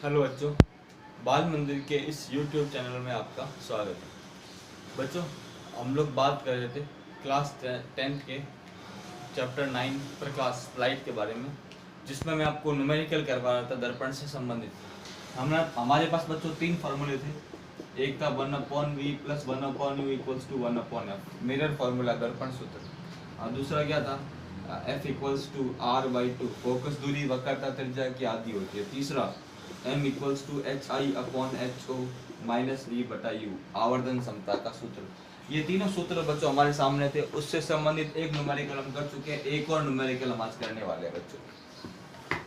Hello बच्चों, बाल मंदिर के इस YouTube चैनल में आपका स्वागत है। बच्चों, हम लोग बात कर रहे थे क्लास 10th के चैप्टर 9 प्रकाश लाइट के बारे में, जिसमें मैं आपको न्यूमेरिकल करवा रहा था दर्पण से संबंधित। हमारे पास बच्चों 3 फार्मूले थे। एक था 1/v + 1/u = 1/f, mirror formula, दर्पण सूत्र। और दूसरा क्या था, f = r/2, फोकस दूरी वक्रता त्रिज्या की आधी होती है। तीसरा m = hi/ho - v/u, आवर्धन समता का सूत्र। ये तीनों सूत्र बच्चों हमारे सामने थे। उससे संबंधित एक न्यूमेरिकल हम कर चुके हैं, एक और न्यूमेरिकल हम आज करने वाले हैं बच्चों।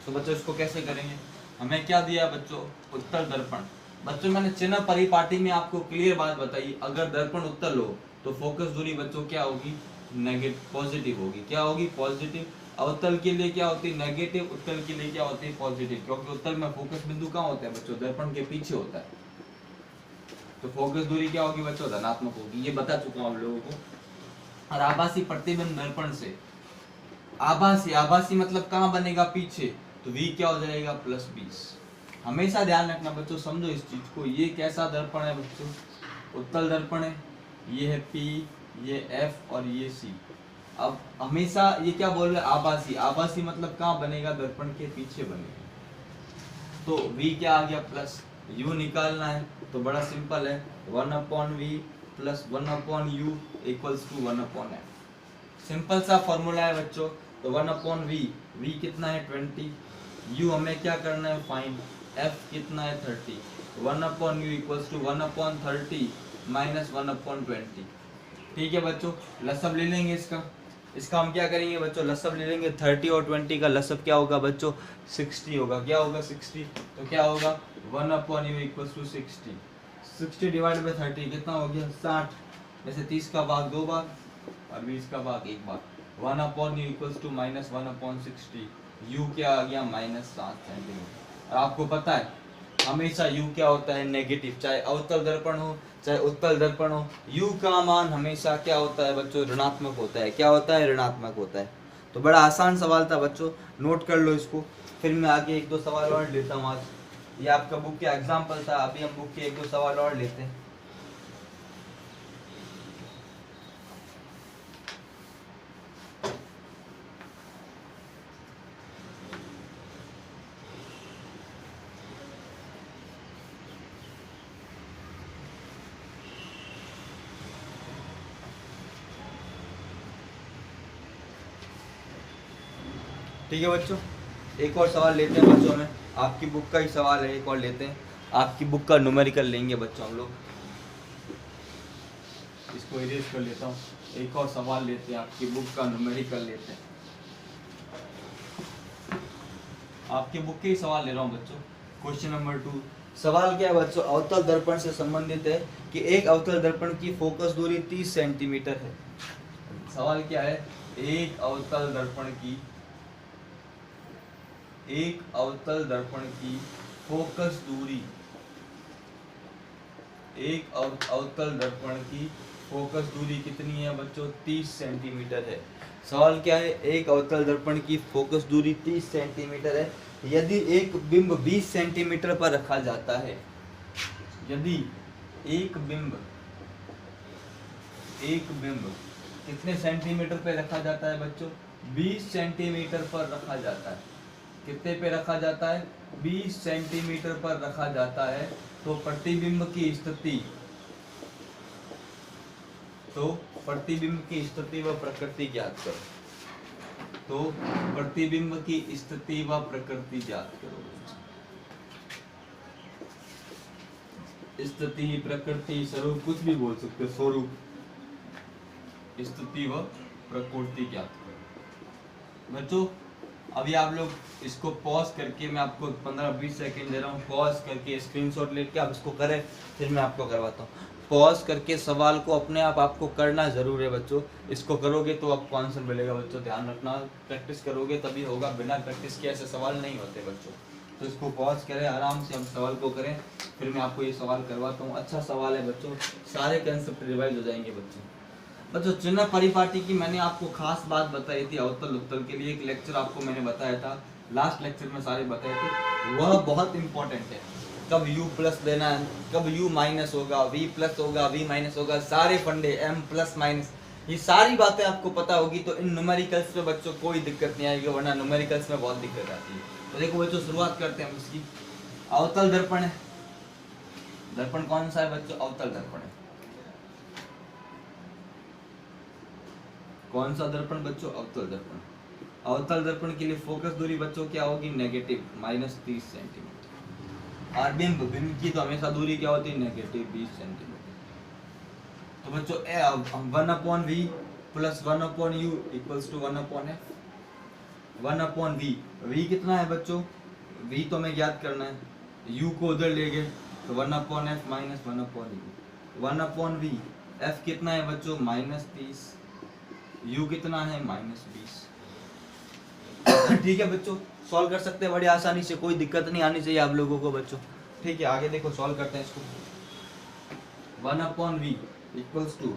तो बच्चों इसको कैसे करेंगे, हमें क्या दिया बच्चों, उत्तल दर्पण। बच्चों मैंने चिन्ह परिपाटी में आपको क्लियर बात बताई, अगर दर्पण उत्तल हो तो फोकस दूरी बच्चों क्या होगी, नेगेटिव, पॉजिटिव होगी। क्या होगी, पॉजिटिव। अवतल के लिए क्या होती है, नेगेटिव। उत्तल के लिए क्या होती है, पॉजिटिव। क्योंकि उत्तल में फोकस बिंदु कहाँ होता है बच्चों, दर्पण के पीछे होता है। तो फोकस दूरी क्या होगी बच्चों, धनात्मक होगी। ये बता चुका हूं आप लोगों को। और आभासी प्रतिबिंब दर्पण से, आभासी मतलब कहाँ बनेगा, पीछे, तो v क्या हो जाएगा, +20। हमेशा ध्यान रखना बच्चों, समझो इस चीज को। ये कैसा दर्पण है बच्चों, उत्तल दर्पण है। ये है P, ये F और ये C। अब हमेशा ये क्या बोल रहे हैं, आभासी मतलब कहाँ बनेगा, दर्पण के पीछे बनेगा। तो v क्या आ गया, प्लस u निकालना है तो बड़ा सिंपल है, 1/v + 1/u = 1/f। सिंपल सा फॉर्मूला है बच्चों। तो 1/v, v कितना है 20, u हमें क्या करना है फाइंड, f कितना है 30, 1/u = 1/30 - 1/20। ठीक है बच्चों, लसब ले लेंगे इसका हम क्या करेंगे बच्चों, लसब ले लेंगे। 30 और 20 का लसब क्या होगा बच्चों, 60 होगा। क्या होगा, 60। तो क्या होगा, 1/u = 60। 60 / 30 कितना हो गया, 60। जैसे 30 का भाग 2 बार और 20 का भाग 1 बार। 1/u = -1/60। u क्या आ गया, -7 सेंटीमीटर। और आपको पता है हमेशा u क्या होता है, नेगेटिव। चाहे अवतल दर्पण हो चाहे उत्तल दर्पण हो, u का मान हमेशा क्या होता है बच्चों, ऋणात्मक होता है। क्या होता है, ऋणात्मक होता है। तो बड़ा आसान सवाल था बच्चों, नोट कर लो इसको। फिर मैं आगे 1-2 सवाल और लेता हूँ आज। ये आपका बुक का एग्जाम्पल था, अभी हम बुक के 1-2 सवाल और लेते हैं। ठीक है बच्चों, एक और सवाल लेते हैं बच्चों में। आपकी बुक का ही सवाल है, एक और लेते हैं। आपकी बुक का न्यूमेरिकल लेंगे बच्चों हम लोग। इसको इरेज कर लेता हूँ। एक और सवाल लेते हैं, आपकी बुक का न्यूमेरिकल लेते हैं। आपकी बुक के ही सवाल ले रहा हूँ बच्चों। Question number 2। सवाल क्या है बच्चों, अवतल दर्पण से संबंधित है कि एक अवतल दर्पण की फोकस दूरी 30 सेंटीमीटर है। सवाल क्या है, एक अवतल दर्पण की फोकस दूरी, एक अवतल दर्पण की फोकस दूरी कितनी है बच्चों, 30 सेंटीमीटर है। सवाल क्या है, एक अवतल दर्पण की फोकस दूरी 30 सेंटीमीटर है। यदि एक बिंब 20 सेंटीमीटर पर रखा जाता है, यदि एक बिंब कितने सेंटीमीटर पे रखा जाता है बच्चों, 20 सेंटीमीटर पर रखा जाता है। कितने पे रखा जाता है, 20 सेंटीमीटर पर रखा जाता है। तो प्रतिबिंब की स्थिति व प्रकृति ज्ञात करो। स्थिति, प्रकृति, स्वरूप, कुछ भी बोल सकते हो। स्वरूप, स्थिति व प्रकृति ज्ञात करो। बच्चों अभी आप लोग इसको पॉज करके, मैं आपको 15-20 सेकंड दे रहा हूँ, पॉज करके स्क्रीनशॉट लेके आप इसको करें, फिर मैं आपको करवाता हूँ। पॉज करके सवाल को अपने आप आपको करना जरूर है बच्चों। इसको करोगे तो आपको आंसर मिलेगा बच्चों, ध्यान रखना। प्रैक्टिस करोगे तभी होगा, बिना प्रैक्टिस के ऐसे सवाल नहीं होते बच्चों। तो इसको पॉज करें, आराम से हम सवाल को करें, फिर मैं आपको ये सवाल करवाता हूँ। अच्छा सवाल है बच्चों, सारे कंसेप्ट रिवाइज हो जाएंगे बच्चों। बच्चों चिन्ह परिपाटी की मैंने आपको खास बात बताई थी। अवतल उत्तल के लिए एक लेक्चर आपको मैंने बताया था लास्ट लेक्चर में सारे बताए थे, वह बहुत इंपॉर्टेंट है। कब u प्लस देना है, कब u माइनस होगा, v प्लस होगा, v माइनस होगा, सारे फंडे m प्लस माइनस, ये सारी बातें आपको पता होगी तो इन न्यूमेरिकल्स में बच्चों कोई दिक्कत नहीं आएगी, वरना न्यूमेरिकल्स में बहुत दिक्कत आती है। तो देखो बच्चों शुरुआत करते हैं हम इसकी। अवतल दर्पण है, दर्पण कौन सा है बच्चों? अवतल दर्पण है। कौन सा दर्पण बच्चों? अवतल दर्पण। अवतल दर्पण के लिए फोकस दूरी बच्चों क्या होगी? Negative -30 centimetre. और बिंब, बिंब की तो हमेशा दूरी क्या होती है? Negative 20 centimetre. तो बच्चों 1/v plus 1/u equals to 1/f। 1/v, v कितना है बच्चों? v तो हमें ज्ञात करना है, u को उधर ले गए तो 1/f minus 1/u। 1/v, f कितना है बच्चों? -30, u कितना है? -20। ठीक है बच्चों, सॉल्व कर सकते हैं बड़ी आसानी से, कोई दिक्कत नहीं आनी चाहिए आप लोगों को बच्चों। ठीक है, आगे देखो सॉल्व करते हैं इसको। 1/v इक्वल्स टू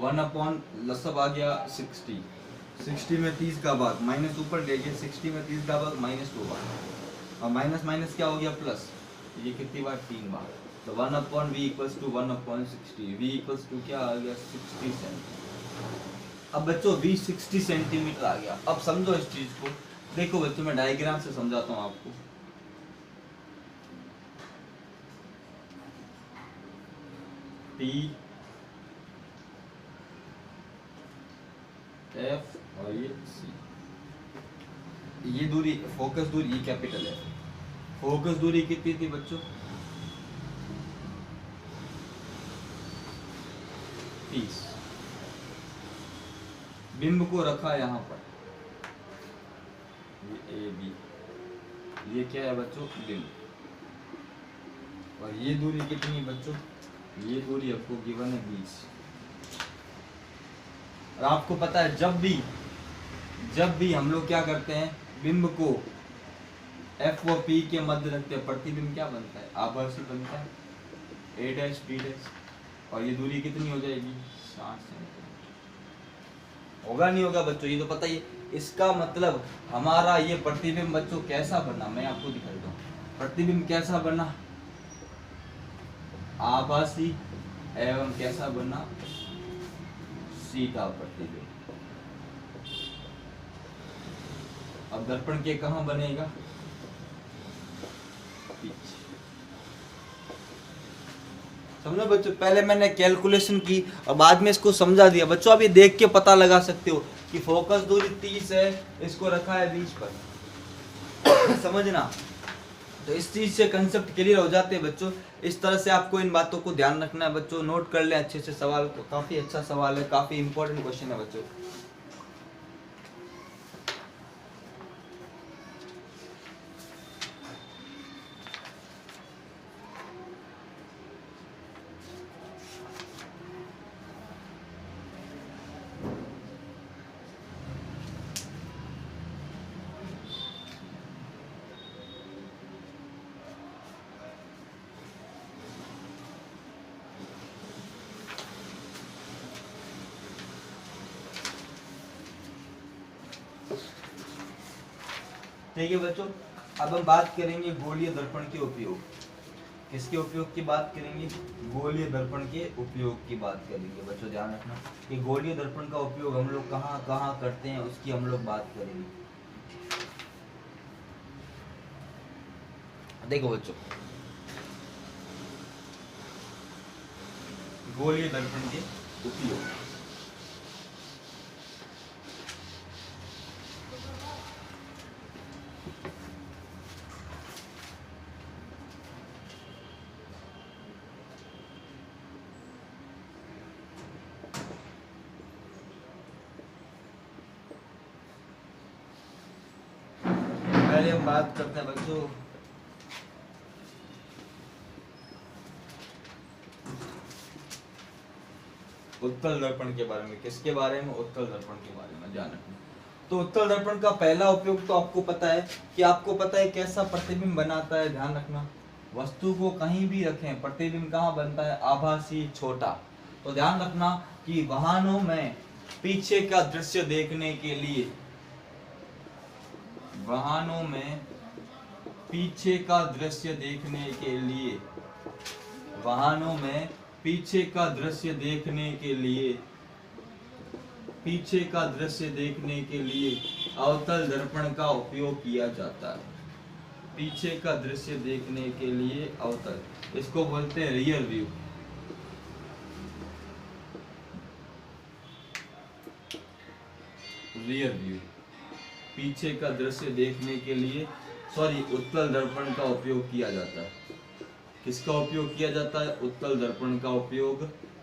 1/ लसब आ गया 60, 60 में 30 का भाग, माइनस ऊपर ले गए, 60 में 30 का भाग -2 बार, और माइनस माइनस क्या हो गया? प्लस। ये कितनी बार? 3 बार। तो 1/v equals to 1/60, v equals to क्या आ गया? 60 सेंटीमीटर। अब बच्चों v 60 सेंटीमीटर आ गया। अब समझो इस चीज को, देखो बच्चों मैं डायग्राम से समझाता हूँ आपको। T F और ये C, ये दूरी फोकस दूरी, ये कैपिटल है। फोकस दूरी कितनी थी बच्चों? 30। बिंब को रखा यहाँ पर, ये ए बी, ये क्या है बच्चों? बिंब। और ये दूरी कितनी बच्चों? ये दूरी आपको गिवन है 20। और आपको पता है जब भी हम लोग क्या करते हैं, बिंब को F व P के मध्य रखते हैं, प्रतिबिंब क्या बनता है? आभासी बनता है, a' b'। और ये दूरी कितनी हो जाएगी? 60 सेंटीमीटर। होगा नहीं होगा बच्चों? ये तो पता ही है। इसका मतलब हमारा ये प्रतिबिंब बच्चों कैसा बना, मैं आपको दिखा देता हूँ। प्रतिबिंब कैसा बना? आभासी एवं कैसा बना? सीधा प्रतिबिंब। अब दर्पण के कहाँ बनेगा? पीछे। समझो बच्चों, पहले मैंने कैलकुलेशन की और बाद में इसको समझा दिया बच्चों। आप ये देख के पता लगा सकते हो कि फोकस दूरी 30 है, इसको रखा है 20 पर। समझना, तो इस चीज से कंसेप्ट क्लियर हो जाते हैं बच्चों। इस तरह से आपको इन बातों को ध्यान रखना है बच्चों, नोट कर लें अच्छे से सवाल को। काफी अच्छा सवाल है, काफी इंपॉर्टेंट क्वेश्चन है बच्चों। ठीक है बच्चों, अब हम बात करेंगे गोलीय दर्पण के उपयोग। किसके उपयोग की बात करेंगे? गोलीय दर्पण के उपयोग की बात करेंगे बच्चों। ध्यान रखना कि गोलीय दर्पण का उपयोग हम लोग कहाँ कहाँ करते हैं, उसकी हम लोग बात करेंगे। देखो बच्चों, गोलीय दर्पण के उपयोग। पहले हम बात करते हैं बच्चों उत्तल दर्पण के बारे में। किसके बारे में? उत्तल दर्पण के बारे में। ध्यान रखना, तो उत्तल दर्पण का पहला उपयोग तो आपको पता है कि आपको पता है कैसा प्रतिबिंब बनाता है। ध्यान रखना, वस्तु को कहीं भी रखें, प्रतिबिंब कहाँ बनता है? आभासी, छोटा। तो ध्यान रखना कि वाहनों में पीछे का दृश्य देखने के लिए वाहनों में पीछे का दृश्य देखने के लिए, वाहनों में पीछे का दृश्य देखने के लिए, पीछे का दृश्य देखने के लिए अवतल दर्पण का उपयोग किया जाता है। पीछे का दृश्य देखने के लिए अवतल, इसको बोलते हैं रियर व्यू। रियर व्यू, पीछे का दृश्य देखने के लिए उत्तल दर्पण का उपयोग किया जाता है। किसका उपयोग किया जाता है? उत्तल दर्पण का उपयोग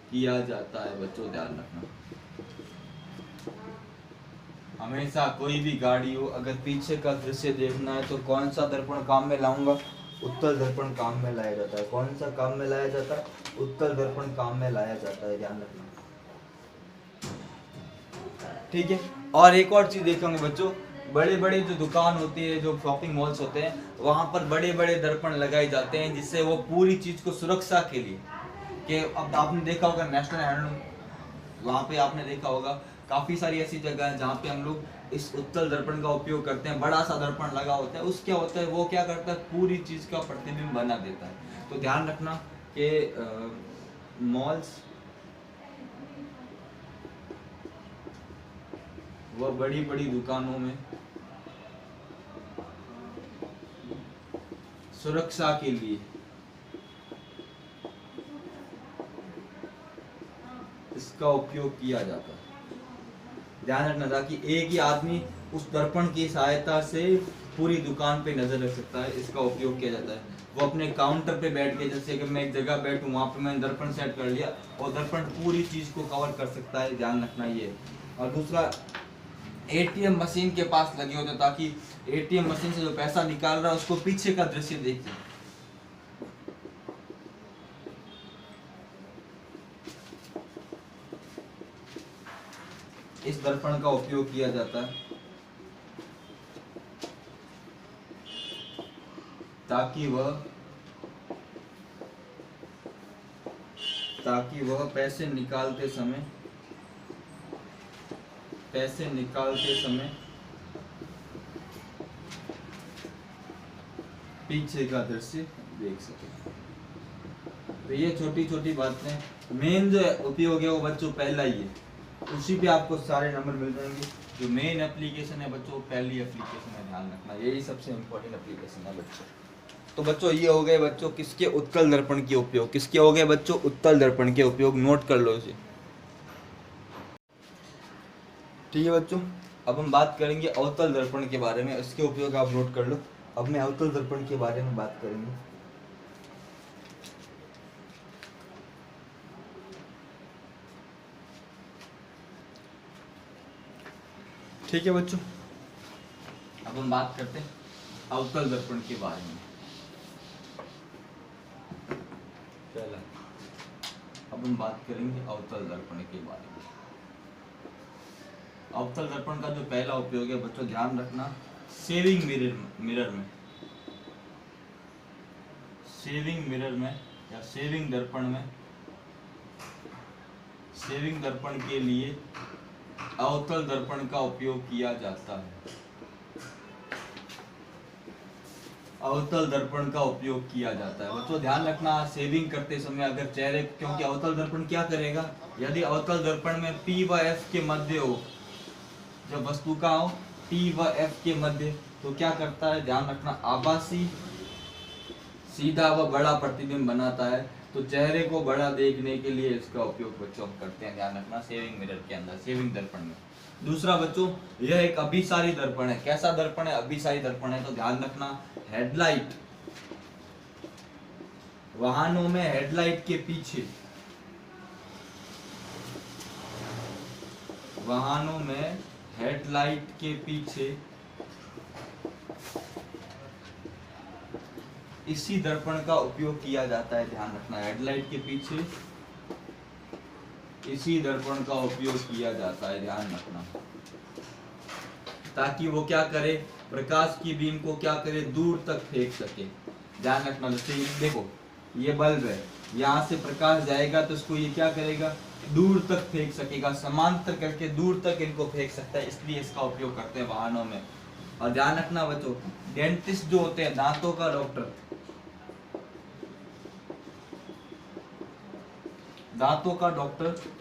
किया जाता है। बच्चों ध्यान रखना, हमेशा कोई भी गाड़ी हो, अगर पीछे का दृश्य देखना है तो कौन सा दर्पण काम में लाऊंगा? उत्तल दर्पण काम में लाया जाता है। कौन सा काम में लाया जाता है? उत्तल दर्पण काम में लाया जाता है, ध्यान रखना। ठीक है। और एक और चीज देखेंगे बच्चों, बड़े बड़े जो दुकान होती है, जो शॉपिंग मॉल्स होते हैं, वहां पर बड़े बड़े दर्पण लगाए जाते हैं, जिससे वो पूरी चीज को सुरक्षा के लिए, कि अब आपने देखा होगा नेशनल हैंडलूम, वहां पे आपने देखा होगा काफी सारी ऐसी जगह है जहाँ पे हम लोग इस उत्तल दर्पण का उपयोग करते हैं। बड़ा सा दर्पण लगा होता है, उस क्या होता है, वो क्या करता है, पूरी चीज का प्रतिबिंब बना देता है। तो ध्यान रखना कि मॉल्स व बड़ी बड़ी दुकानों में सुरक्षा के लिए इसका उपयोग किया जाता है। ध्यान रखना, ताकि एक ही आदमी उस दर्पण की सहायता से पूरी दुकान पे नजर रख सकता है, इसका उपयोग किया जाता है। वो अपने काउंटर पे बैठ के, जैसे अगर मैं एक जगह बैठूं, वहां पे मैंने दर्पण सेट कर लिया और दर्पण पूरी चीज को कवर कर सकता है, ध्यान रखना ये। और दूसरा, एटीएम मशीन के पास लगे होते, ताकि एटीएम मशीन से जो पैसा निकाल रहा है उसको पीछे का दृश्य देखे। इस दर्पण का उपयोग किया जाता है ताकि वह पैसे निकालते समय पीछे का दृश्य देख सके। तो ये छोटी छोटी बातें, मेन जो उपयोग है वो बच्चों पहला ही है, उसी पे आपको सारे नंबर मिल जाएंगे। जो मेन एप्लीकेशन है बच्चों, पहली एप्लीकेशन है, ध्यान रखना, यही सबसे इम्पोर्टेंट एप्लीकेशन है बच्चों। तो बच्चों ये हो गए बच्चों किसके? उत्तल दर्पण के उपयोग। किसके हो गए बच्चों? उत्तल दर्पण के उपयोग। नोट कर लो इसे, ठीक है बच्चों। अब हम बात करेंगे अवतल दर्पण के बारे में, इसके उपयोग आप नोट कर लो। अब मैं अवतल दर्पण के बारे में बात करेंगे। ठीक है बच्चों, अब हम बात करते हैं अवतल दर्पण के बारे में। पहला, अब हम बात करेंगे अवतल दर्पण के बारे में। अवतल दर्पण का जो पहला उपयोग है बच्चों, ध्यान रखना, सेविंग मिरर में, सेविंग मिरर में या सेविंग दर्पण में, सेविंग दर्पण के लिए अवतल दर्पण का उपयोग किया जाता है। अवतल दर्पण का उपयोग किया जाता है बच्चों, ध्यान रखना, सेविंग करते समय अगर चेहरे, क्योंकि अवतल दर्पण क्या करेगा, यदि अवतल दर्पण में P व F के मध्य हो, जब वस्तु का हो P व F के मध्य, तो क्या करता है, ध्यान रखना, आभासी सीधा व बड़ा प्रतिबिंब बनाता है। तो चेहरे को बड़ा देखने के लिए इसका उपयोग बच्चों करते हैं, ध्यान रखना, सेविंग मिरर के अंदर, सेविंग दर्पण में। दूसरा बच्चों, यह एक अभिसारी दर्पण है। कैसा दर्पण है? अभिसारी दर्पण है। तो ध्यान रखना, हेडलाइट, वाहनों में हेडलाइट के पीछे, वाहनों में हेडलाइट के पीछे इसी दर्पण का उपयोग किया जाता है, ध्यान रखना, हेडलाइट के पीछे इसी दर्पण का उपयोग किया जाता है, ध्यान रखना, ताकि वो क्या करे, प्रकाश की बीम को क्या करे, दूर तक फेंक सके। ध्यान रखना, जैसे देखो ये बल्ब है, यहाँ से प्रकाश जाएगा तो इसको ये क्या करेगा, दूर तक फेंक सकेगा, समांतर करके दूर तक इनको फेंक सकता है, इसलिए इसका उपयोग करते हैं वाहनों में। और ध्यान रखना बच्चों, डेंटिस्ट जो होते हैं, दांतों का डॉक्टर,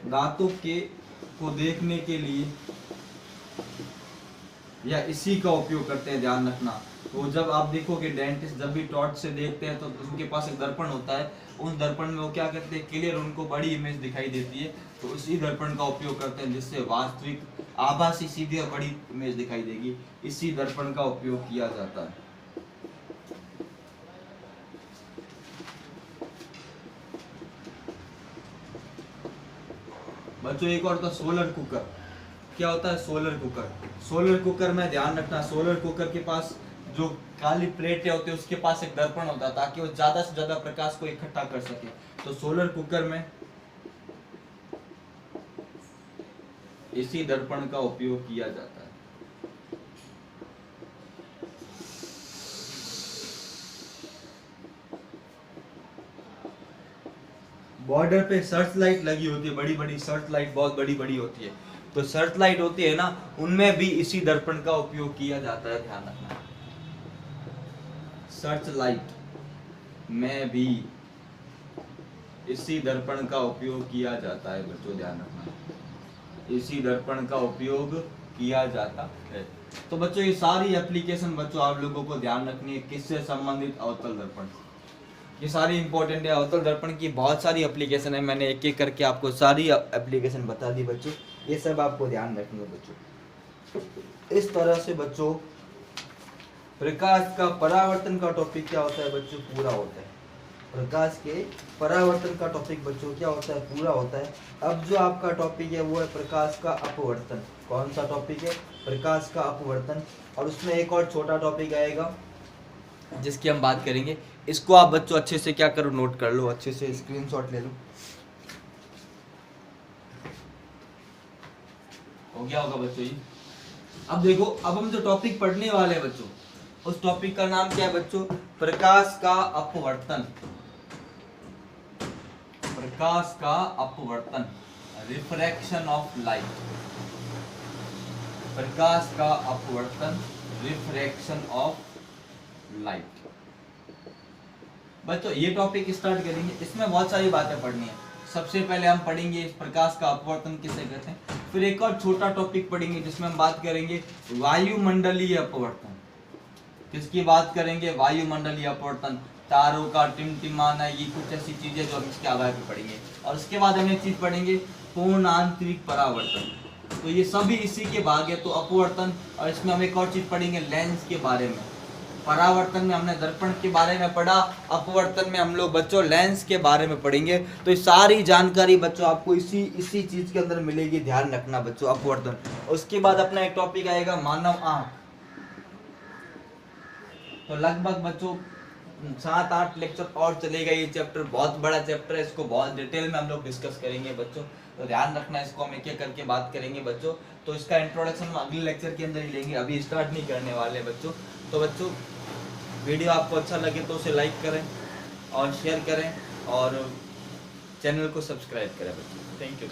दांतों के को देखने के लिए या इसी का उपयोग करते हैं, ध्यान रखना। तो जब आप देखोगे डेंटिस्ट जब भी टॉर्च से देखते हैं तो उनके पास एक दर्पण होता है, उन दर्पण में वो क्या करते हैं, क्लियर उनको बड़ी इमेज दिखाई देती है, तो उसी दर्पण का उपयोग करते हैं जिससे वास्तविक आभासी सीधी और बड़ी इमेज दिखाई देगी, इसी दर्पण का उपयोग किया जाता है। बच्चों एक और तो सोलर कुकर, क्या होता है सोलर कुकर? सोलर कुकर में ध्यान रखना, सोलर कुकर के पास जो काली प्लेटें होती है उसके पास एक दर्पण होता है ताकि वो ज्यादा से ज्यादा प्रकाश को इकट्ठा कर सके। तो सोलर कुकर में इसी दर्पण का उपयोग किया जाता है। बॉर्डर पे सर्च लाइट लगी होती है, बड़ी बड़ी सर्च लाइट, बहुत बड़ी बड़ी होती है, तो सर्च लाइट होती है ना, उनमें भी इसी दर्पण का उपयोग किया जाता है, ध्यान रखना। सर्च लाइट में भी इसी दर्पण का उपयोग किया जाता है बच्चों, ध्यान रखना, इसी दर्पण का उपयोग किया जाता है। तो बच्चों ये सारी एप्लीकेशन बच्चों आप लोगों को ध्यान रखनी है, किससे संबंधित? अवतल दर्पण। ये सारी इंपॉर्टेंट है, अवतल दर्पण की बहुत सारी एप्लीकेशन है, मैंने एक एक करके आपको सारी एप्लीकेशन बता दी बच्चों, ये सब आपको ध्यान रखनी है बच्चों। इस तरह से बच्चों प्रकाश का परावर्तन का टॉपिक क्या होता है बच्चों? पूरा होता है। प्रकाश के परावर्तन का टॉपिक बच्चों क्या होता है? पूरा होता है। अब जो आपका टॉपिक है वो है प्रकाश का अपवर्तन। कौन सा टॉपिक है? प्रकाश का अपवर्तन। और उसमें एक और छोटा टॉपिक आएगा जिसकी हम बात करेंगे, इसको आप बच्चों अच्छे से क्या करो, नोट कर लो, अच्छे से स्क्रीनशॉट ले लो। हो गया होगा बच्चों ये। अब देखो, अब हम जो टॉपिक पढ़ने वाले हैं बच्चों, उस टॉपिक का नाम क्या है बच्चों? प्रकाश का अपवर्तन। प्रकाश का अपवर्तन, रिफ्रैक्शन ऑफ लाइट। प्रकाश का अपवर्तन, रिफ्रैक्शन ऑफ लाइट। बच्चों ये टॉपिक स्टार्ट करेंगे, इसमें बहुत सारी बातें पढ़नी है। सबसे पहले हम पढ़ेंगे इस प्रकाश का अपवर्तन किसे कहते हैं, फिर एक और छोटा टॉपिक पढ़ेंगे जिसमें हम बात करेंगे वायुमंडलीय अपवर्तन। किसकी बात करेंगे? वायुमंडलीय अपवर्तन, तारों का टिमटिमाना, ये कुछ ऐसी चीजें जो हम इसके आधार पर पढ़ेंगे। और उसके बाद हम एक चीज पढ़ेंगे, पूर्ण आंतरिक परावर्तन। तो ये सभी इसी के भाग है, तो अपवर्तन। और इसमें हम एक और चीज पढ़ेंगे लेंस के बारे में। परावर्तन में हमने दर्पण के बारे में पढ़ा, अपवर्तन में हम लोग बच्चों लेंस के बारे में पढ़ेंगे। तो ये सारी जानकारी बच्चों आपको इसी चीज के अंदर मिलेगी, ध्यान रखना बच्चों, अपवर्तन। उसके बाद अपना एक टॉपिक आएगा मानव आंख। तो लगभग बच्चों 7-8 लेक्चर और चलेगा ये चैप्टर, बहुत बड़ा चैप्टर है, इसको बहुत डिटेल में हम लोग डिस्कस करेंगे बच्चों। तो ध्यान रखना, इसको हम एक एक करके बात करेंगे बच्चों। तो इसका इंट्रोडक्शन हम अगले लेक्चर के अंदर ही लेंगे, अभी स्टार्ट नहीं करने वाले बच्चों। तो बच्चों वीडियो आपको अच्छा लगे तो उसे लाइक करें और शेयर करें और चैनल को सब्सक्राइब करें बच्चों। Thank you.